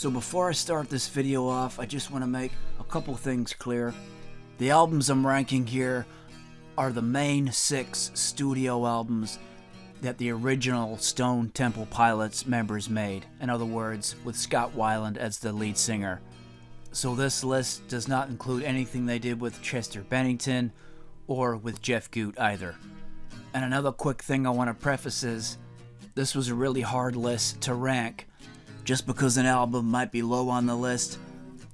So before I start this video off, I just want to make a couple things clear. The albums I'm ranking here are the main 6 studio albums that the original Stone Temple Pilots members made. In other words, with Scott Weiland as the lead singer. So this list does not include anything they did with Chester Bennington or with Jeff Goodt either. And another quick thing I want to preface is, this was a really hard list to rank. Just because an album might be low on the list,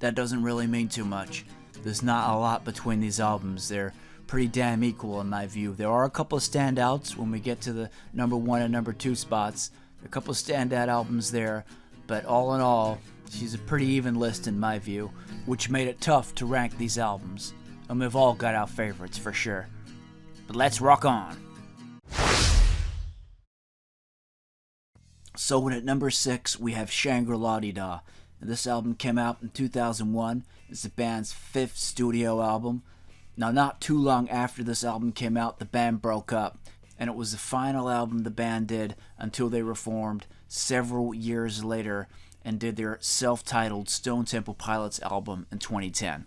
that doesn't really mean too much. There's not a lot between these albums. They're pretty damn equal in my view. There are a couple of standouts when we get to the number 1 and number 2 spots. A couple of standout albums there, but all in all, she's a pretty even list in my view, which made it tough to rank these albums. And we've all got our favorites for sure. But let's rock on. So at number 6 we have Shangri-La Dee. This album came out in 2001. It's the band's 5th studio album. Now, not too long after this album came out, the band broke up, and it was the final album the band did until they reformed several years later and did their self-titled Stone Temple Pilots album in 2010.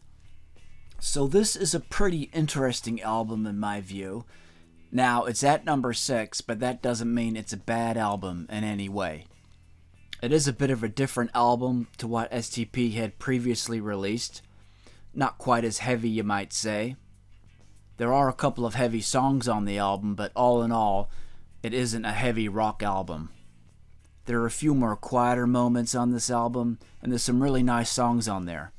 So this is a pretty interesting album in my view. Now, it's at number 6, but that doesn't mean it's a bad album in any way. It is a bit of a different album to what STP had previously released. Not quite as heavy, you might say. There are a couple of heavy songs on the album, but all in all, it isn't a heavy rock album. There are a few more quieter moments on this album, and there's some really nice songs on there.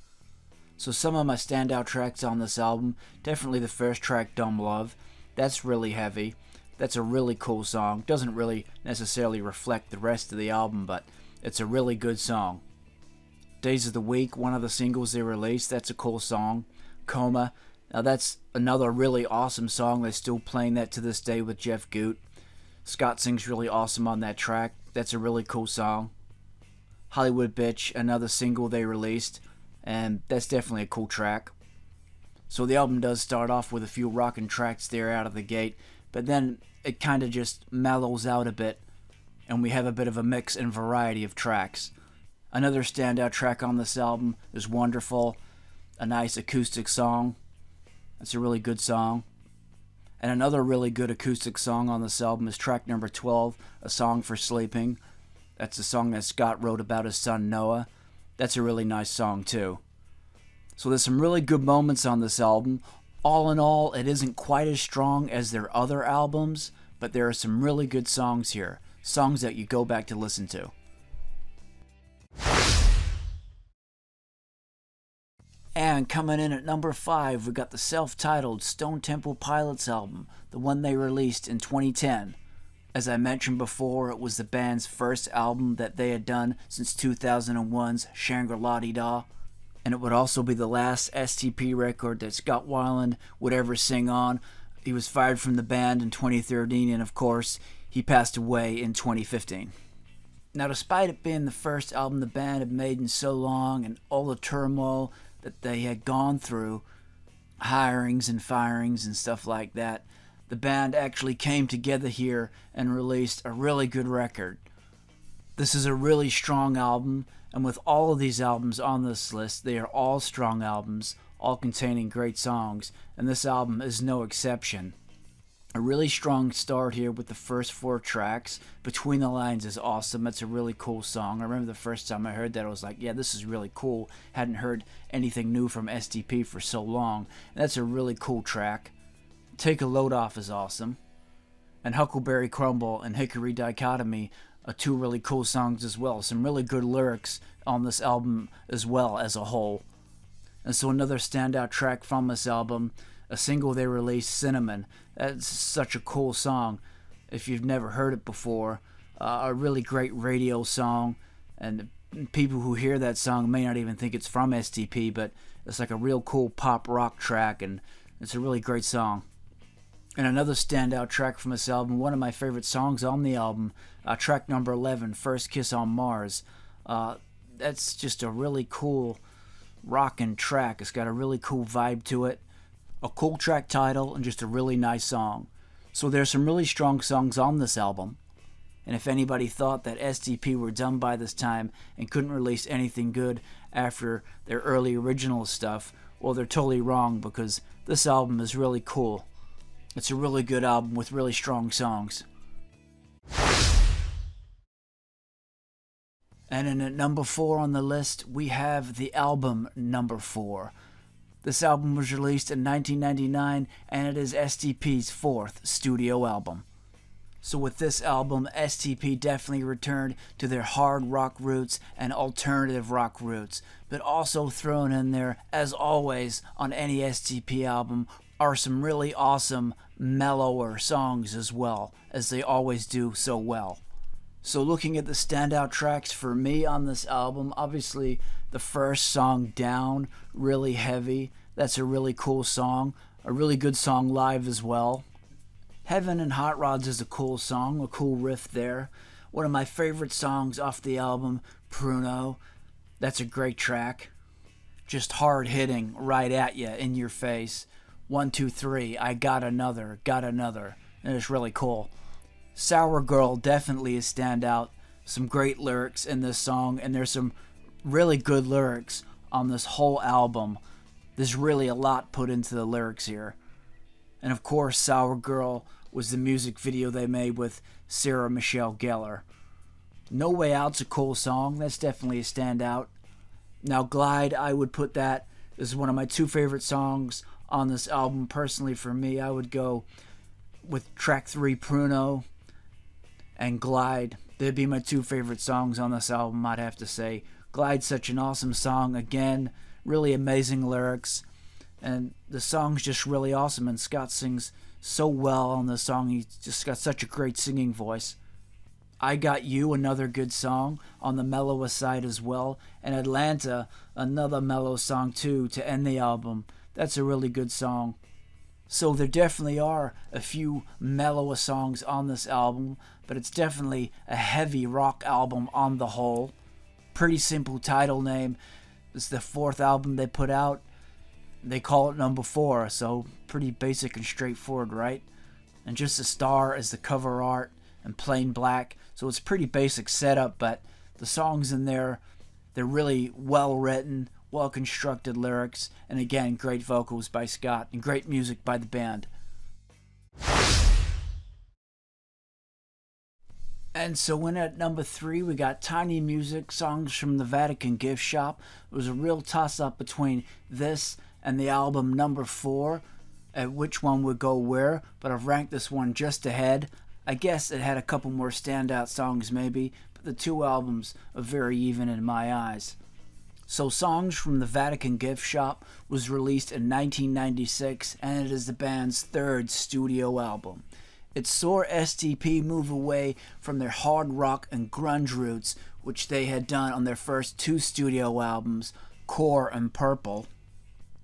So some of my standout tracks on this album, definitely the first track, Dumb Love. That's really heavy. That's a really cool song. Doesn't really necessarily reflect the rest of the album, but it's a really good song. Days of the Week, one of the singles they released, that's a cool song. Coma, now that's another really awesome song. They're still playing that to this day with Jeff Goodt. Scott sings really awesome on that track. That's a really cool song. Hollywood Bitch, another single they released, and that's definitely a cool track. So the album does start off with a few rockin' tracks there out of the gate, but then it kind of just mellows out a bit, and we have a bit of a mix and variety of tracks. Another standout track on this album is Wonderful, a nice acoustic song. It's a really good song. And another really good acoustic song on this album is track number 12, A Song for Sleeping. That's a song that Scott wrote about his son Noah. That's a really nice song too. So there's some really good moments on this album. All in all, it isn't quite as strong as their other albums, but there are some really good songs here. Songs that you go back to listen to. And coming in at number 5, we got the self-titled Stone Temple Pilots album, the one they released in 2010. As I mentioned before, it was the band's first album that they had done since 2001's Shangri-La Dee. And it would also be the last STP record that Scott Weiland would ever sing on. He was fired from the band in 2013, and of course, he passed away in 2015. Now, despite it being the first album the band had made in so long, and all the turmoil that they had gone through, hirings and firings and stuff like that, the band actually came together here and released a really good record. This is a really strong album, and with all of these albums on this list, they are all strong albums, all containing great songs, and this album is no exception. A really strong start here with the first 4 tracks. Between the Lines is awesome. It's a really cool song. I remember the first time I heard that, I was like, yeah, this is really cool. Hadn't heard anything new from STP for so long. And that's a really cool track. Take a Load Off is awesome. And Huckleberry Crumble and Hickory Dichotomy are 2 really cool songs as well. Some really good lyrics on this album as well as a whole. And so another standout track from this album, a single they released, Cinnamon. That's such a cool song if you've never heard it before. A really great radio song, and people who hear that song may not even think it's from STP, but it's like a real cool pop rock track, and it's a really great song. And another standout track from this album, one of my favorite songs on the album, track number 11, First Kiss on Mars. That's just a really cool rockin' track. It's got a really cool vibe to it, a cool track title, and just a really nice song. So there's some really strong songs on this album. And if anybody thought that STP were done by this time and couldn't release anything good after their early original stuff, well, they're totally wrong, because this album is really cool. It's a really good album with really strong songs. And in at number 4 on the list, we have the album Number 4. This album was released in 1999, and it is STP's 4th studio album. So with this album, STP definitely returned to their hard rock roots and alternative rock roots, but also thrown in there, as always on any STP album, are some really awesome, mellower songs as well, as they always do so well. So looking at the standout tracks for me on this album, obviously the first song, Down, really heavy. That's a really cool song, a really good song live as well. Heaven and Hot Rods is a cool song, a cool riff there. One of my favorite songs off the album, Pruno. That's a great track. Just hard hitting, right at you, in your face. 1, 2, 3, I got another. And it's really cool. Sour Girl definitely is standout. Some great lyrics in this song, and there's some really good lyrics on this whole album. There's really a lot put into the lyrics here. And of course, Sour Girl was the music video they made with Sarah Michelle Gellar. No Way Out's a cool song. That's definitely a standout. Now, Glide, I would put that as one of my 2 favorite songs on this album. Personally, for me, I would go with track 3, Pruno, and Glide. They'd be my 2 favorite songs on this album, I'd have to say. Glide's such an awesome song. Again, really amazing lyrics. And the song's just really awesome, and Scott sings so well on the song. He's just got such a great singing voice. I Got You, another good song on the mellowest side as well. And Atlanta, another mellow song too to end the album. That's a really good song. So there definitely are a few mellower songs on this album, but it's definitely a heavy rock album on the whole. Pretty simple title name. It's the 4th album they put out. They call it Number 4, so pretty basic and straightforward, right? And just a star as the cover art and plain black, so it's pretty basic setup, but the songs in there, they're really well written, well constructed lyrics, and again, great vocals by Scott and great music by the band. And so in at number 3, we got Tiny Music, Songs from the Vatican Gift Shop. It was a real toss-up between this and the album Number 4, at which one would go where, but I've ranked this one just ahead. I guess it had a couple more standout songs maybe, but the 2 albums are very even in my eyes. So Songs from the Vatican Gift Shop was released in 1996, and it is the band's 3rd studio album. It saw STP move away from their hard rock and grunge roots, which they had done on their first 2 studio albums, Core and Purple,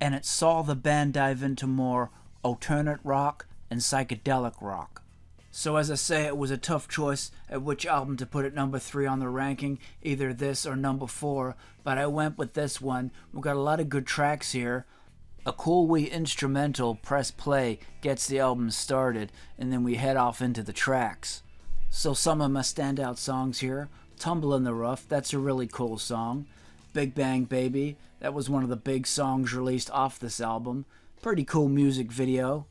and it saw the band dive into more alternate rock and psychedelic rock. So as I say, it was a tough choice at which album to put at number 3 on the ranking, either this or number 4, but I went with this one. We've got a lot of good tracks here. A cool wee instrumental, Press Play, gets the album started, and then we head off into the tracks. So some of my standout songs here. Tumble in the Rough, that's a really cool song. Big Bang Baby, that was one of the big songs released off this album. Pretty cool music video.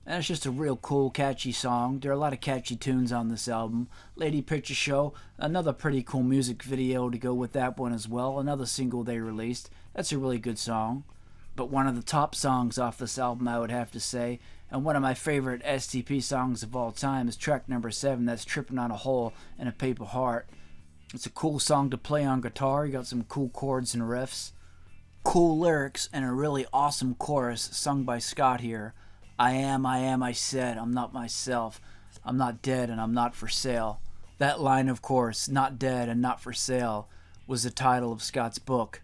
And it's just a real cool, catchy song. There are a lot of catchy tunes on this album. Lady Picture Show, another pretty cool music video to go with that one as well. Another single they released. That's a really good song. But one of the top songs off this album, I would have to say, and one of my favorite STP songs of all time, is track number 7, that's Tripping on a Hole in a Paper Heart. It's a cool song to play on guitar. You got some cool chords and riffs. Cool lyrics and a really awesome chorus sung by Scott here. I said, I'm not myself. I'm not dead and I'm not for sale. That line, of course, not dead and not for sale, was the title of Scott's book.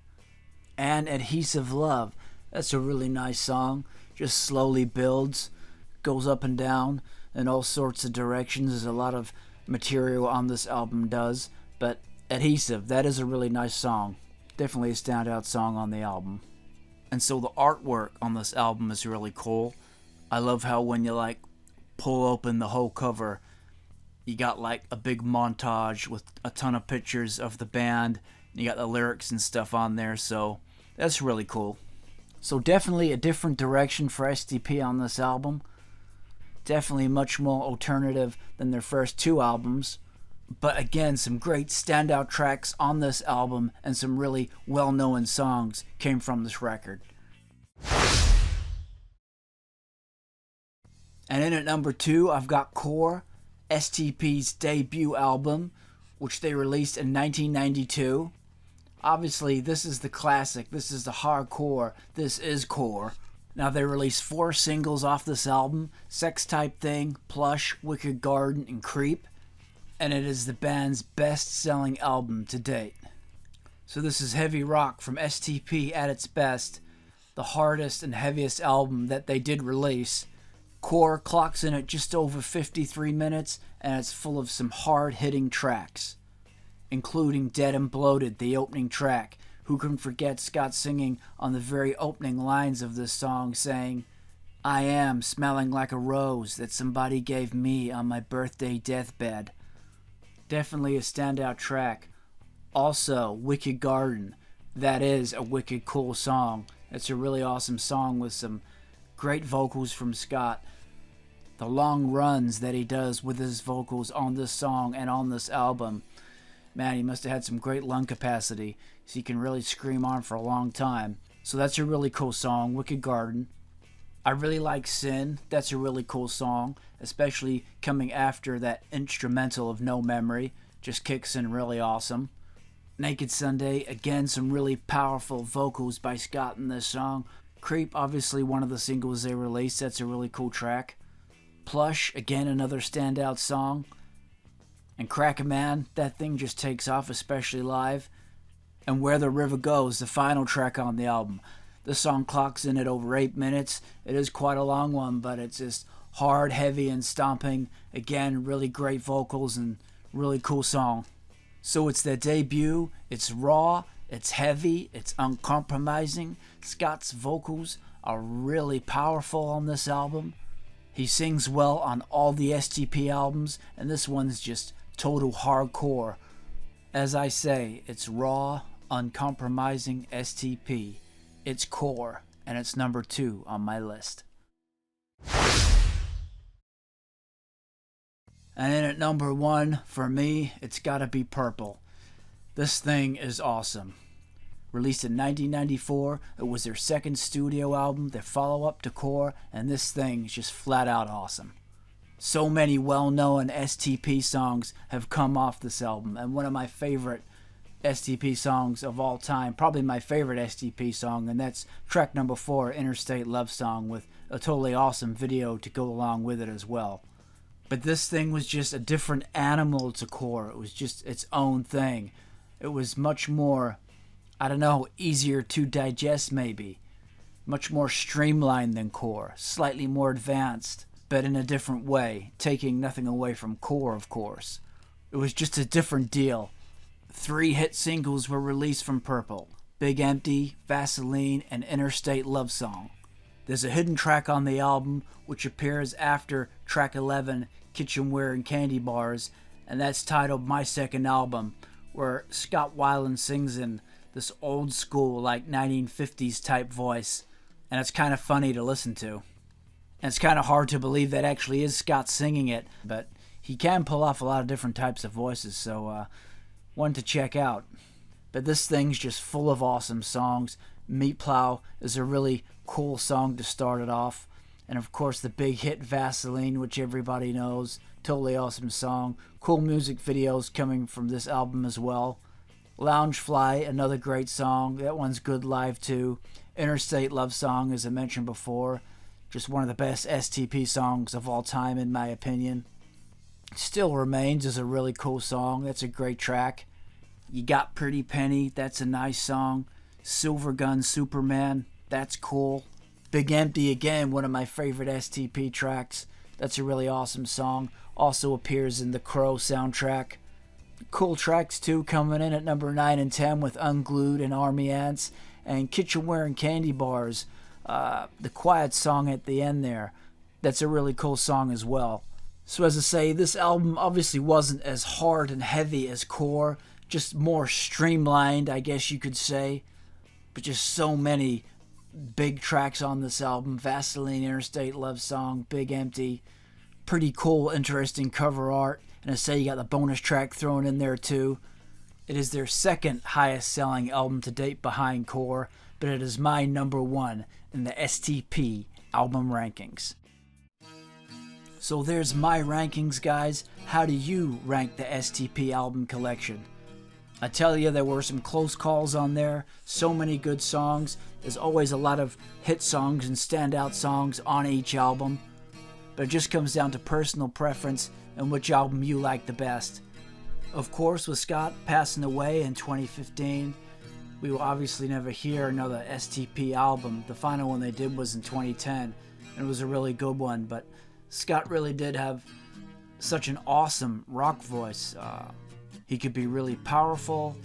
And Adhesive Love. That's a really nice song. Just slowly builds, goes up and down in all sorts of directions, as a lot of material on this album does. But Adhesive, that is a really nice song. Definitely a standout song on the album. And so the artwork on this album is really cool. I love how when you pull open the whole cover, You got like a big montage with a ton of pictures of the band. You got the lyrics and stuff on there, so that's really cool. So definitely a different direction for STP on this album. Definitely much more alternative than their first two albums. But again, some great standout tracks on this album and some really well-known songs came from this record. And in at number 2, I've got Core, STP's debut album, which they released in 1992. Obviously, this is the classic, this is the hardcore, this is Core. Now, they released 4 singles off this album: Sex Type Thing, Plush, Wicked Garden, and Creep. And it is the band's best-selling album to date. So this is heavy rock from STP at its best, the hardest and heaviest album that they did release. Core clocks in at just over 53 minutes, and it's full of some hard-hitting tracks, including Dead and Bloated, the opening track. Who can forget Scott singing on the very opening lines of this song, saying, "I am smelling like a rose that somebody gave me on my birthday deathbed." Definitely a standout track. Also, Wicked Garden. That is a wicked cool song. It's a really awesome song with some great vocals from Scott. The long runs that he does with his vocals on this song and on this album. Man, he must have had some great lung capacity, so he can really scream on for a long time. So that's a really cool song, Wicked Garden. I really like Sin. That's a really cool song, especially coming after that instrumental of No Memory. Just kicks in really awesome. Naked Sunday, again, some really powerful vocals by Scott in this song. Creep, obviously one of the singles they released. That's a really cool track. Plush, again, another standout song. And Crack a Man, that thing just takes off, especially live. And Where the River Goes, the final track on the album. This song clocks in at over 8 minutes. It is quite a long one, but it's just hard, heavy, and stomping. Again, really great vocals and really cool song. So it's their debut. It's raw, it's heavy, it's uncompromising. Scott's vocals are really powerful on this album. He sings well on all the STP albums, and this one's just total hardcore. As I say, it's raw, uncompromising STP. It's Core, and it's number 2 on my list. And in at number 1, for me, it's gotta be Purple. This thing is awesome. Released in 1994, it was their second studio album, their follow-up to Core, and this thing is just flat out awesome. So many well-known STP songs have come off this album, and one of my favorite STP songs of all time, probably my favorite STP song, and that's track number 4, Interstate Love Song, with a totally awesome video to go along with it as well. But this thing was just a different animal to Core. It was just its own thing. It was much more, I don't know, easier to digest maybe. Much more streamlined than Core, slightly more advanced, but in a different way, taking nothing away from Core, of course. It was just a different deal. 3 hit singles were released from Purple: Big Empty, Vaseline, and Interstate Love Song. There's a hidden track on the album which appears after track 11, Kitchenware and Candy Bars, and that's titled My Second Album, where Scott Weiland sings in this old school, like 1950s type voice, and it's kind of funny to listen to. And it's kind of hard to believe that actually is Scott singing it, but he can pull off a lot of different types of voices, so one to check out. But this thing's just full of awesome songs. Meat Plow is a really cool song to start it off. And of course the big hit Vaseline, which everybody knows. Totally awesome song. Cool music videos coming from this album as well. Loungefly, another great song. That one's good live too. Interstate Love Song, as I mentioned before. Just one of the best STP songs of all time in my opinion. Still Remains is a really cool song. That's a great track. You Got Pretty Penny, that's a nice song. Silver Gun Superman, that's cool. Big Empty, again, one of my favorite STP tracks. That's a really awesome song. Also appears in the Crow soundtrack. Cool tracks too coming in at number 9 and 10 with Unglued and Army Ants. And Kitchenware and Candy Bars, the quiet song at the end there. That's a really cool song as well. So as I say, this album obviously wasn't as hard and heavy as Core, just more streamlined, I guess you could say. But just so many big tracks on this album. Vaseline, Interstate Love Song, Big Empty. Pretty cool, interesting cover art. And I say you got the bonus track thrown in there too. It is their second highest selling album to date behind Core, but it is my number one in the STP album rankings. So there's my rankings, guys. How do you rank the STP album collection? I tell you, there were some close calls on there. So many good songs. There's always a lot of hit songs and standout songs on each album. But it just comes down to personal preference and which album you like the best. Of course, with Scott passing away in 2015, we will obviously never hear another STP album. The final one they did was in 2010, and it was a really good one. But Scott really did have such an awesome rock voice. He could be really powerful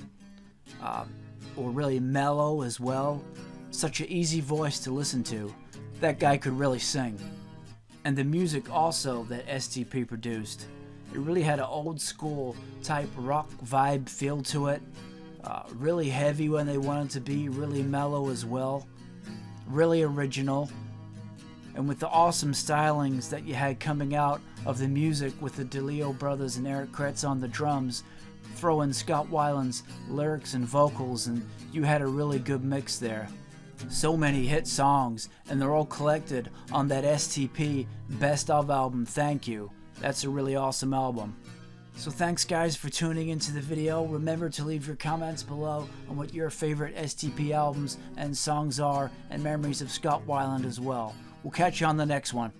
or really mellow as well. Such an easy voice to listen to. That guy could really sing. And the music also that STP produced, it really had an old school type rock vibe feel to it. Really heavy when they wanted to be, really mellow as well. Really original. And with the awesome stylings that you had coming out of the music with the DeLeo brothers and Eric Kretz on the drums, throw in Scott Weiland's lyrics and vocals, and you had a really good mix there. So many hit songs, and they're all collected on that STP Best Of album, Thank You. That's a really awesome album. So thanks guys for tuning into the video. Remember to leave your comments below on what your favorite STP albums and songs are, and memories of Scott Weiland as well. We'll catch you on the next one.